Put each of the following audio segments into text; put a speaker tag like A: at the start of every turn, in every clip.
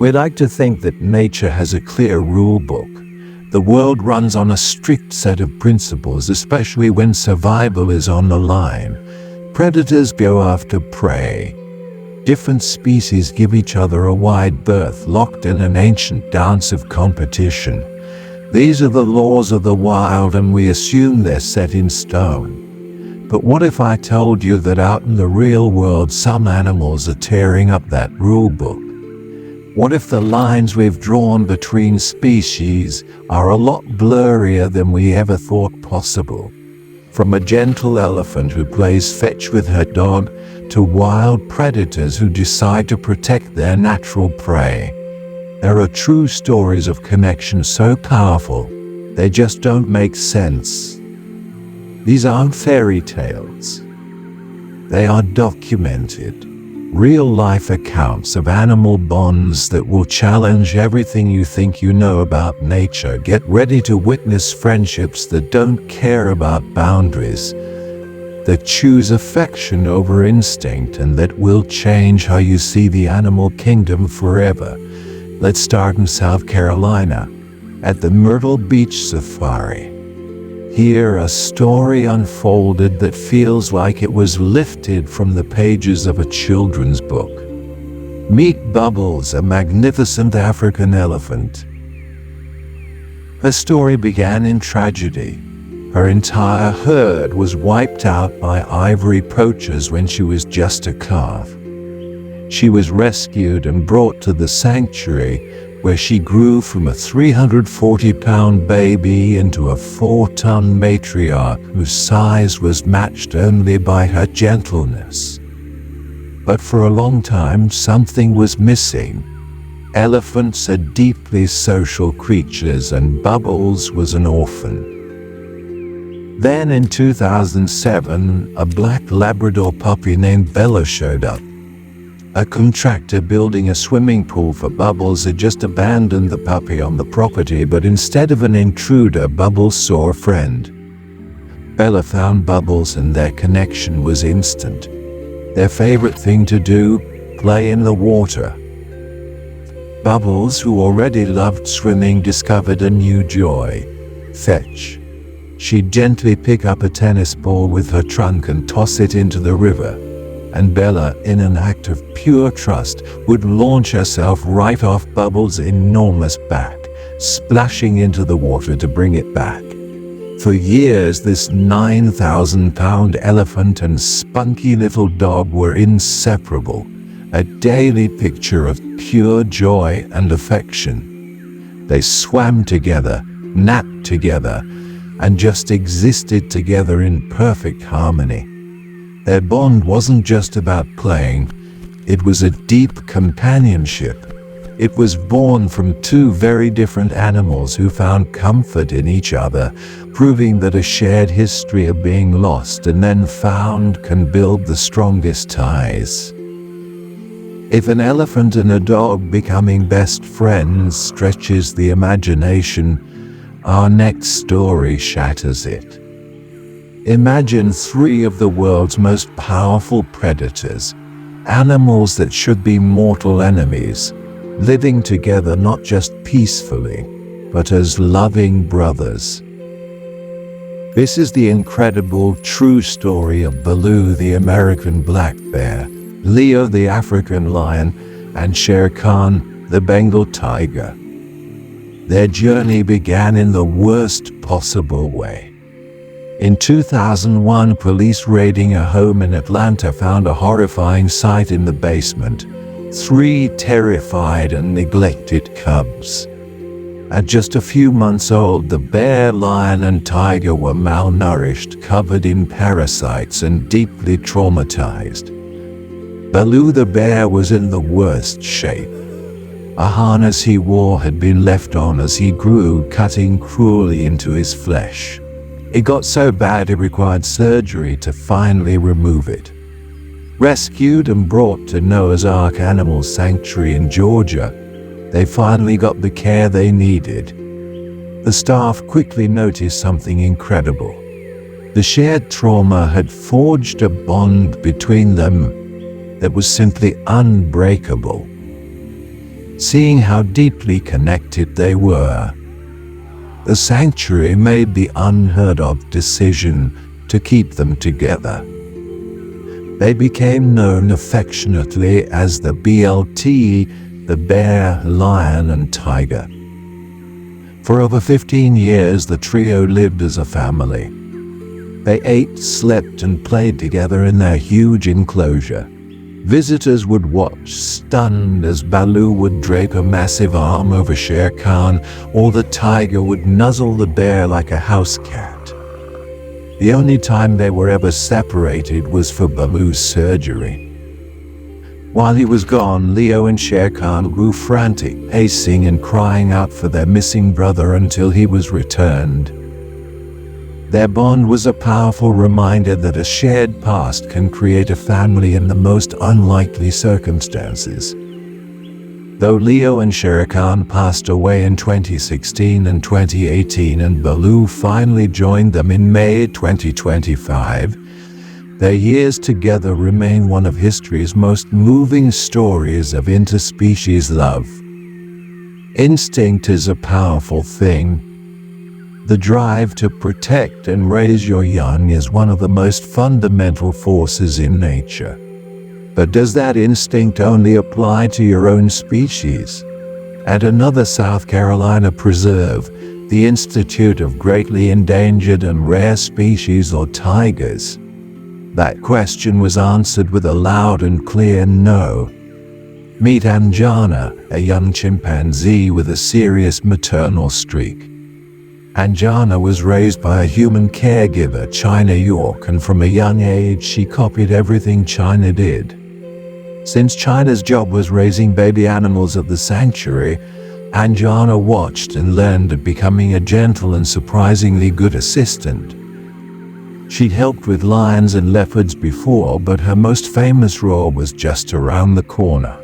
A: We like to think that nature has a clear rule book. The world runs on a strict set of principles, especially when survival is on the line. Predators go after prey. Different species give each other a wide berth, locked in an ancient dance of competition. These are the laws of the wild, and we assume they're set in stone. But what if I told you that out in the real world some animals are tearing up that rule book? What if the lines we've drawn between species are a lot blurrier than we ever thought possible? From a gentle elephant who plays fetch with her dog to wild predators who decide to protect their natural prey. There are true stories of connection so powerful, they just don't make sense. These aren't fairy tales. They are documented, real-life accounts of animal bonds that will challenge everything you think you know about nature. Get ready to witness friendships that don't care about boundaries, that choose affection over instinct, and that will change how you see the animal kingdom forever. Let's start in South Carolina, at the Myrtle Beach Safari. Here a story unfolded that feels like it was lifted from the pages of a children's book. Meet Bubbles, a magnificent African elephant. Her story began in tragedy. Her entire herd was wiped out by ivory poachers when she was just a calf. She was rescued and brought to the sanctuary, where she grew from a 340-pound baby into a 4-ton matriarch whose size was matched only by her gentleness. But for a long time, something was missing. Elephants are deeply social creatures, and Bubbles was an orphan. Then in 2007, a black Labrador puppy named Bella showed up. A contractor building a swimming pool for Bubbles had just abandoned the puppy on the property, but instead of an intruder, Bubbles saw a friend. Bella found Bubbles, and their connection was instant. Their favorite thing to do, play in the water. Bubbles, who already loved swimming, discovered a new joy: fetch. She'd gently pick up a tennis ball with her trunk and toss it into the river. And Bella, in an act of pure trust, would launch herself right off Bubbles' enormous back, splashing into the water to bring it back. For years, this 9,000-pound elephant and spunky little dog were inseparable, a daily picture of pure joy and affection. They swam together, napped together, and just existed together in perfect harmony. Their bond wasn't just about playing, it was a deep companionship. It was born from two very different animals who found comfort in each other, proving that a shared history of being lost and then found can build the strongest ties. If an elephant and a dog becoming best friends stretches the imagination, our next story shatters it. Imagine three of the world's most powerful predators, animals that should be mortal enemies, living together not just peacefully, but as loving brothers. This is the incredible true story of Baloo the American black bear, Leo the African lion, and Shere Khan the Bengal tiger. Their journey began in the worst possible way. In 2001, police raiding a home in Atlanta found a horrifying sight in the basement: 3 terrified and neglected cubs. At just a few months old, the bear, lion, and tiger were malnourished, covered in parasites, and deeply traumatized. Baloo the bear was in the worst shape. A harness he wore had been left on as he grew, cutting cruelly into his flesh. It got so bad it required surgery to finally remove it. Rescued and brought to Noah's Ark Animal Sanctuary in Georgia, they finally got the care they needed. The staff quickly noticed something incredible. The shared trauma had forged a bond between them that was simply unbreakable. seeing how deeply connected they were. The sanctuary made the unheard-of decision to keep them together. They became known affectionately as the BLT, the bear, lion, and tiger. For over 15 years, the trio lived as a family. They ate, slept, and played together in their huge enclosure. Visitors would watch, stunned, as Baloo would drape a massive arm over Shere Khan, or the tiger would nuzzle the bear like a house cat. The only time they were ever separated was for Baloo's surgery. While he was gone, Leo and Shere Khan grew frantic, pacing and crying out for their missing brother until he was returned. Their bond was a powerful reminder that a shared past can create a family in the most unlikely circumstances. Though Leo and Shere Khan passed away in 2016 and 2018 and Baloo finally joined them in May 2025, their years together remain one of history's most moving stories of interspecies love. Instinct is a powerful thing. The drive to protect and raise your young is one of the most fundamental forces in nature. But does that instinct only apply to your own species? At another South Carolina preserve, the Institute of Greatly Endangered and Rare Species, or tigers, that question was answered with a loud and clear no. Meet Anjana, a young chimpanzee with a serious maternal streak. Anjana was raised by a human caregiver, China York, and from a young age she copied everything China did. Since China's job was raising baby animals at the sanctuary, Anjana watched and learned at becoming a gentle and surprisingly good assistant. She'd helped with lions and leopards before, but her most famous role was just around the corner.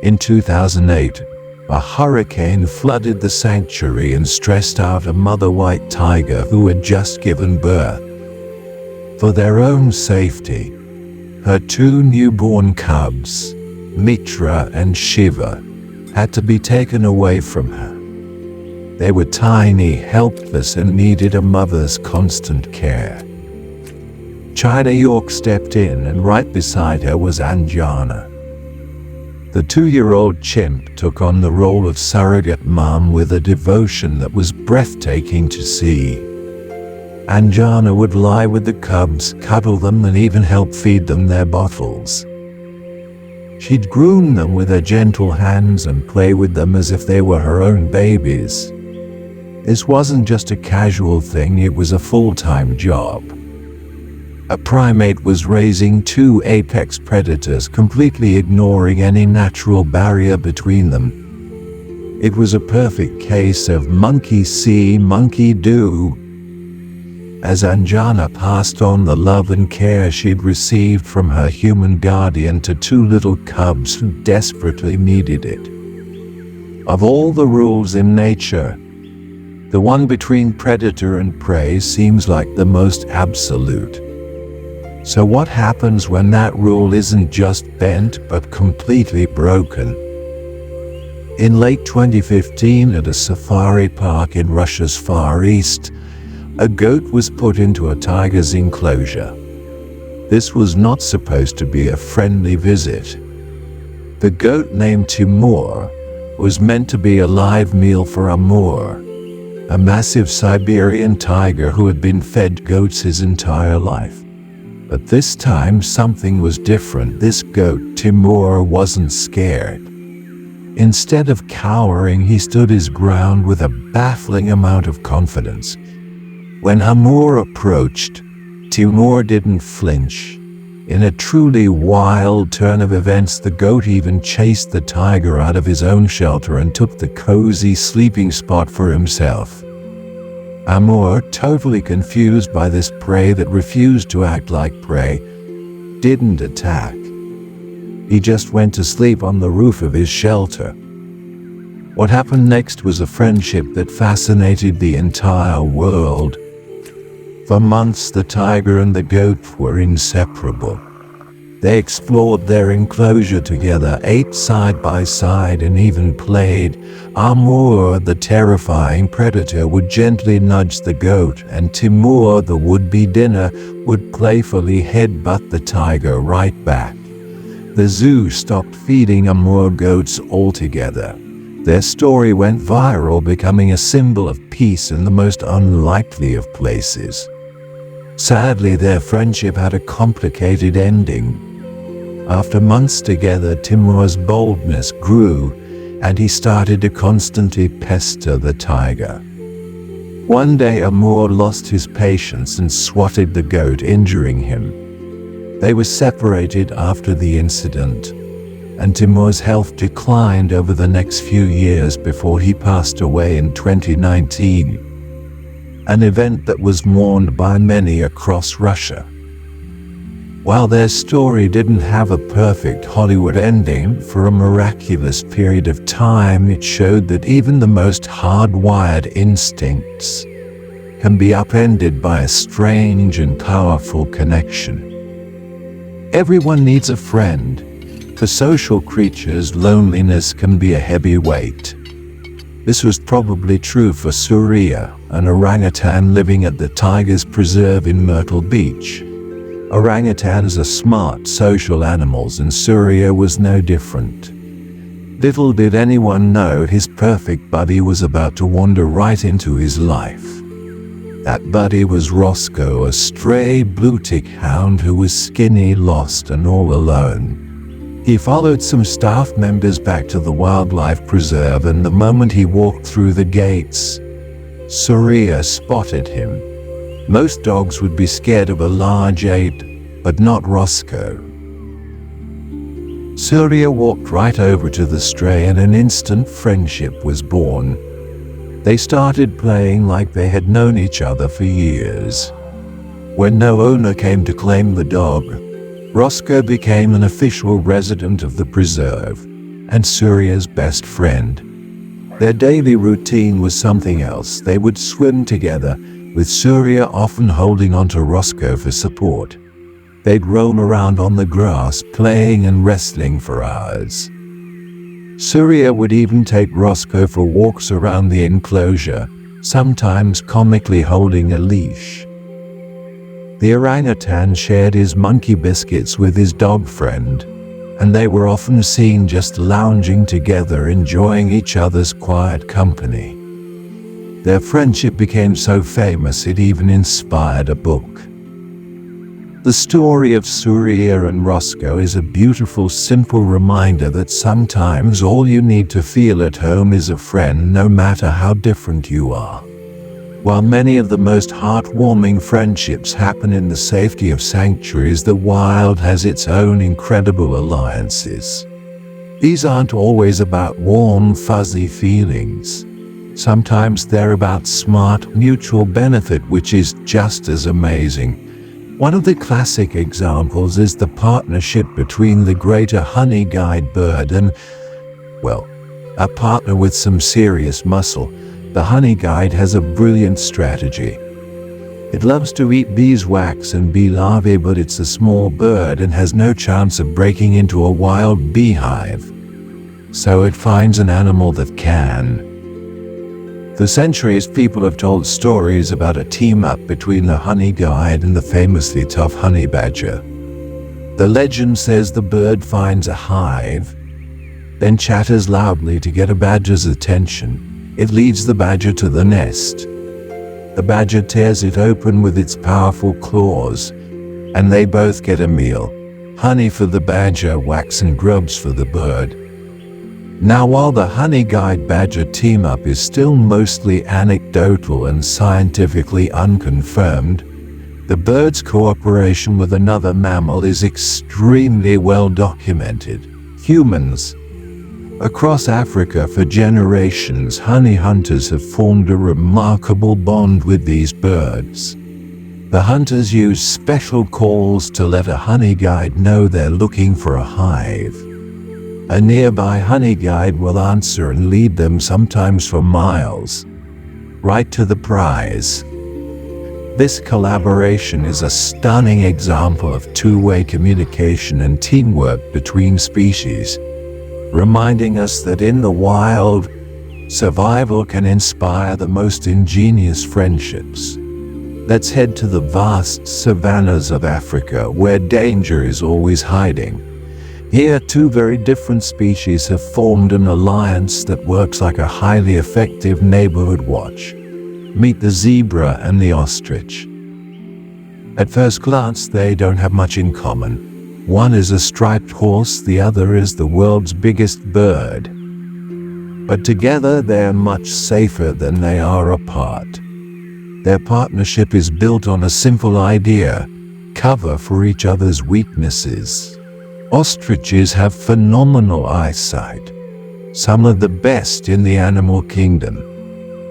A: In 2008, a hurricane flooded the sanctuary and stressed out a mother white tiger who had just given birth. For their own safety, her two newborn cubs, Mitra and Shiva, had to be taken away from her. They were tiny, helpless, and needed a mother's constant care. China York stepped in, and right beside her was Anjana. The 2-year-old chimp took on the role of surrogate mom with a devotion that was breathtaking to see. Anjana would lie with the cubs, cuddle them, and even help feed them their bottles. She'd groom them with her gentle hands and play with them as if they were her own babies. This wasn't just a casual thing, it was a full-time job. A primate was raising two apex predators, completely ignoring any natural barrier between them. It was a perfect case of monkey see, monkey do. As Anjana passed on the love and care she'd received from her human guardian to two little cubs who desperately needed it. Of all the rules in nature, the one between predator and prey seems like the most absolute. So what happens when that rule isn't just bent but completely broken? In late 2015, at a safari park in Russia's Far East, a goat was put into a tiger's enclosure. This was not supposed to be a friendly visit. The goat, named Timur, was meant to be a live meal for Amur, a massive Siberian tiger who had been fed goats his entire life. But this time something was different. This goat, Timur, wasn't scared. Instead of cowering, he stood his ground with a baffling amount of confidence. When Amur approached, Timur didn't flinch. In a truly wild turn of events, the goat even chased the tiger out of his own shelter and took the cozy sleeping spot for himself. Amur, totally confused by this prey that refused to act like prey, didn't attack. He just went to sleep on the roof of his shelter. What happened next was a friendship that fascinated the entire world. For months, the tiger and the goat were inseparable. They explored their enclosure together, ate side by side, and even played. Amur, the terrifying predator, would gently nudge the goat, and Timur, the would-be dinner, would playfully headbutt the tiger right back. The zoo stopped feeding Amur goats altogether. Their story went viral, becoming a symbol of peace in the most unlikely of places. Sadly, their friendship had a complicated ending. After months together, Timur's boldness grew, and he started to constantly pester the tiger. One day, Amur lost his patience and swatted the goat, injuring him. They were separated after the incident, and Timur's health declined over the next few years before he passed away in 2019, an event that was mourned by many across Russia. While their story didn't have a perfect Hollywood ending, for a miraculous period of time it showed that even the most hardwired instincts can be upended by a strange and powerful connection. Everyone needs a friend. For social creatures, loneliness can be a heavy weight. This was probably true for Surya, an orangutan living at the Tigers Preserve in Myrtle Beach. Orangutans are smart, social animals, and Surya was no different. Little did anyone know his perfect buddy was about to wander right into his life. That buddy was Roscoe, a stray blue-tick hound who was skinny, lost, and all alone. He followed some staff members back to the wildlife preserve, and the moment he walked through the gates, Surya spotted him. Most dogs would be scared of a large ape, but not Roscoe. Surya walked right over to the stray, and an instant friendship was born. They started playing like they had known each other for years. When no owner came to claim the dog, Roscoe became an official resident of the preserve, and Surya's best friend. Their daily routine was something else. They would swim together, with Surya often holding onto Roscoe for support. They'd roam around on the grass, playing and wrestling for hours. Surya would even take Roscoe for walks around the enclosure, sometimes comically holding a leash. The orangutan shared his monkey biscuits with his dog friend, and they were often seen just lounging together, enjoying each other's quiet company. Their friendship became so famous it even inspired a book. The story of Surya and Roscoe is a beautiful, simple reminder that sometimes all you need to feel at home is a friend, no matter how different you are. While many of the most heartwarming friendships happen in the safety of sanctuaries, the wild has its own incredible alliances. These aren't always about warm, fuzzy feelings. Sometimes they're about smart, mutual benefit, which is just as amazing. One of the classic examples is the partnership between the greater honey guide bird and, well, a partner with some serious muscle. The honey guide has a brilliant strategy. It loves to eat beeswax and bee larvae, but it's a small bird and has no chance of breaking into a wild beehive. So it finds an animal that can. For centuries, people have told stories about a team-up between the honey guide and the famously tough honey badger. The legend says the bird finds a hive, then chatters loudly to get a badger's attention. It leads the badger to the nest. The badger tears it open with its powerful claws, and they both get a meal. Honey for the badger, wax and grubs for the bird. Now, while the honey guide badger team-up is still mostly anecdotal and scientifically unconfirmed, the bird's cooperation with another mammal is extremely well documented. Humans. Across Africa for generations, honey hunters have formed a remarkable bond with these birds. The hunters use special calls to let a honey guide know they're looking for a hive. A nearby honey guide will answer and lead them, sometimes for miles, right to the prize. This collaboration is a stunning example of two-way communication and teamwork between species, reminding us that in the wild, survival can inspire the most ingenious friendships. Let's head to the vast savannas of Africa, where danger is always hiding. Here, two very different species have formed an alliance that works like a highly effective neighborhood watch. Meet the zebra and the ostrich. At first glance, they don't have much in common. One is a striped horse, the other is the world's biggest bird. But together, they're much safer than they are apart. Their partnership is built on a simple idea: cover for each other's weaknesses. Ostriches have phenomenal eyesight, some of the best in the animal kingdom.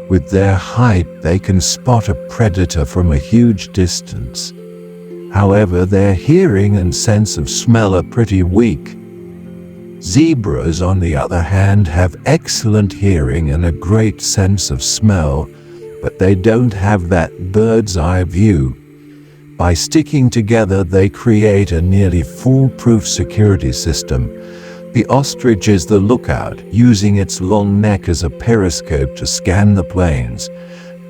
A: With their height, they can spot a predator from a huge distance. However, their hearing and sense of smell are pretty weak. Zebras, on the other hand, have excellent hearing and a great sense of smell, but they don't have that bird's eye view. By sticking together, they create a nearly foolproof security system. The ostrich is the lookout, using its long neck as a periscope to scan the plains.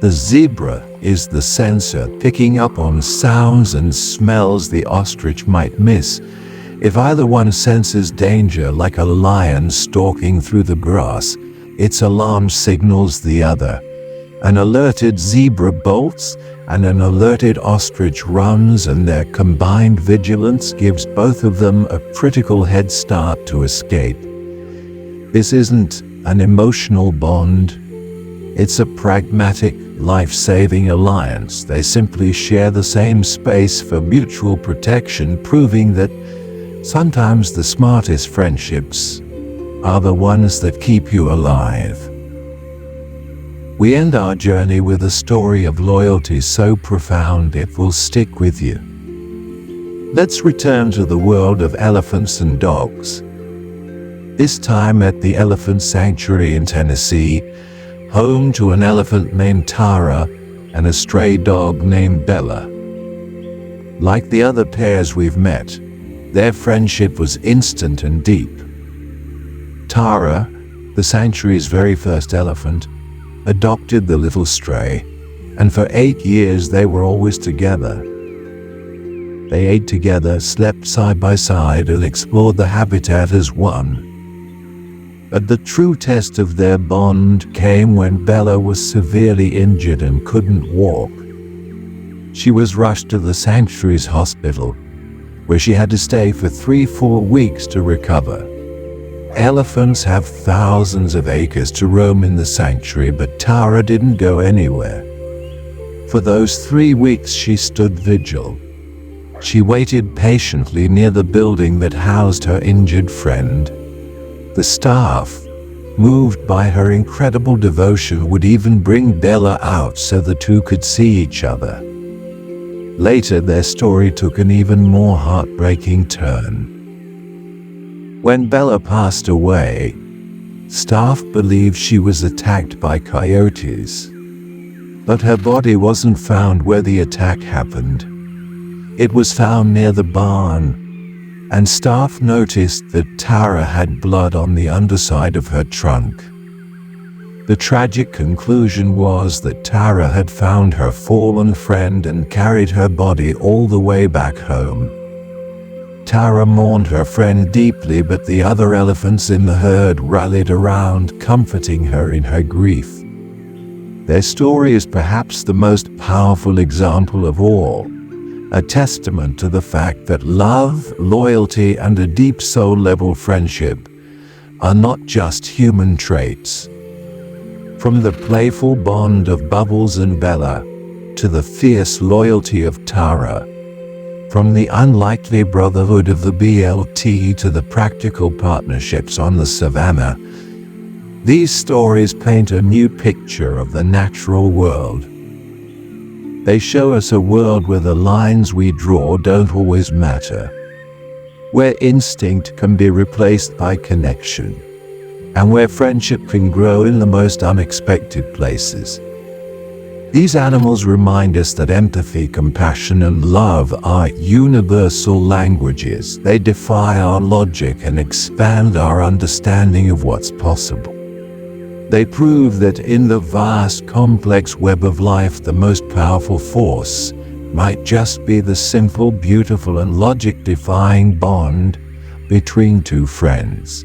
A: The zebra is the sensor, picking up on sounds and smells the ostrich might miss. If either one senses danger, like a lion stalking through the grass, its alarm signals the other. An alerted zebra bolts, and an alerted ostrich runs, and their combined vigilance gives both of them a critical head start to escape. This isn't an emotional bond. It's a pragmatic, life-saving alliance. They simply share the same space for mutual protection, proving that sometimes the smartest friendships are the ones that keep you alive. We end our journey with a story of loyalty so profound it will stick with you. Let's return to the world of elephants and dogs. This time at the Elephant Sanctuary in Tennessee, home to an elephant named Tara and a stray dog named Bella. Like the other pairs we've met, their friendship was instant and deep. Tara, the sanctuary's very first elephant, adopted the little stray, and for 8 years they were always together. They ate together, slept side by side, and explored the habitat as one. But the true test of their bond came when Bella was severely injured and couldn't walk. She was rushed to the sanctuary's hospital, where she had to stay for 3-4 weeks to recover. Elephants have thousands of acres to roam in the sanctuary, but Tara didn't go anywhere. For those 3 weeks she stood vigil. She waited patiently near the building that housed her injured friend. The staff, moved by her incredible devotion, would even bring Bella out so the two could see each other. Later, their story took an even more heartbreaking turn. When Bella passed away, staff believed she was attacked by coyotes. But her body wasn't found where the attack happened. It was found near the barn, and staff noticed that Tara had blood on the underside of her trunk. The tragic conclusion was that Tara had found her fallen friend and carried her body all the way back home. Tara mourned her friend deeply, but the other elephants in the herd rallied around, comforting her in her grief. Their story is perhaps the most powerful example of all, a testament to the fact that love, loyalty, and a deep soul-level friendship are not just human traits. From the playful bond of Bubbles and Bella to the fierce loyalty of Tara, from the unlikely brotherhood of the BLT to the practical partnerships on the savannah, these stories paint a new picture of the natural world. They show us a world where the lines we draw don't always matter, where instinct can be replaced by connection, and where friendship can grow in the most unexpected places. These animals remind us that empathy, compassion, and love are universal languages. They defy our logic and expand our understanding of what's possible. They prove that in the vast, complex web of life, the most powerful force might just be the simple, beautiful, and logic-defying bond between two friends.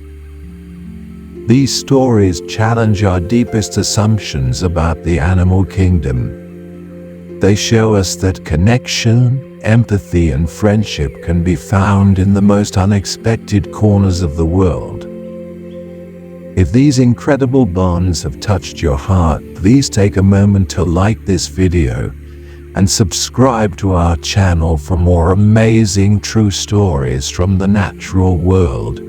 A: These stories challenge our deepest assumptions about the animal kingdom. They show us that connection, empathy, and friendship can be found in the most unexpected corners of the world. If these incredible bonds have touched your heart, please take a moment to like this video and subscribe to our channel for more amazing true stories from the natural world.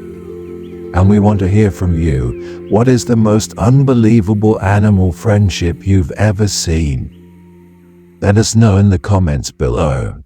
A: And we want to hear from you. What is the most unbelievable animal friendship you've ever seen? Let us know in the comments below.